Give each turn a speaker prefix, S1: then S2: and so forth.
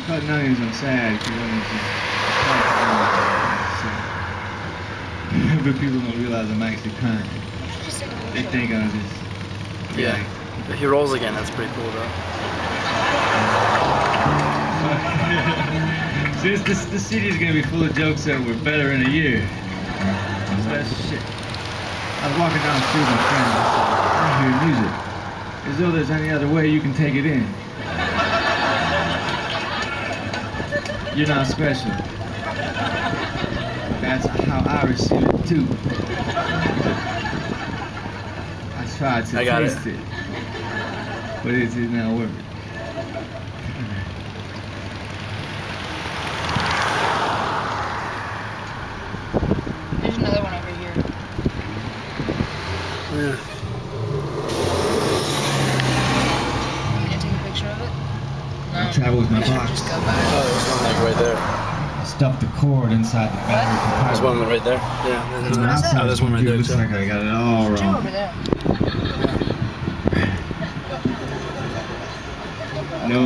S1: cutting onions, I'm sad because onions is but people don't realize I'm actually kind. They think I'm just...
S2: Yeah. He rolls again, that's pretty cool though.
S1: Since the city is going to be full of jokes that were better in a year. That's shit. I was walking down the street with my friend. I hear music. As though there's any other way you can take it in. You're not special. That's how I receive it too. I tried to taste it, but it did not work.
S3: There's another one over here.
S2: Yeah.
S3: You gonna take a picture of it? No.
S1: I travel with my
S3: You should
S1: box.
S3: just go by.
S2: Oh, there's one like right there.
S1: Stuff the cord inside the battery
S2: There's
S1: compartment.
S2: one right there. Yeah.
S3: That's what I said.
S2: Oh, there's one right there
S1: Looks
S2: too.
S1: like I got it all
S3: Two
S1: wrong.
S3: over there.
S1: No.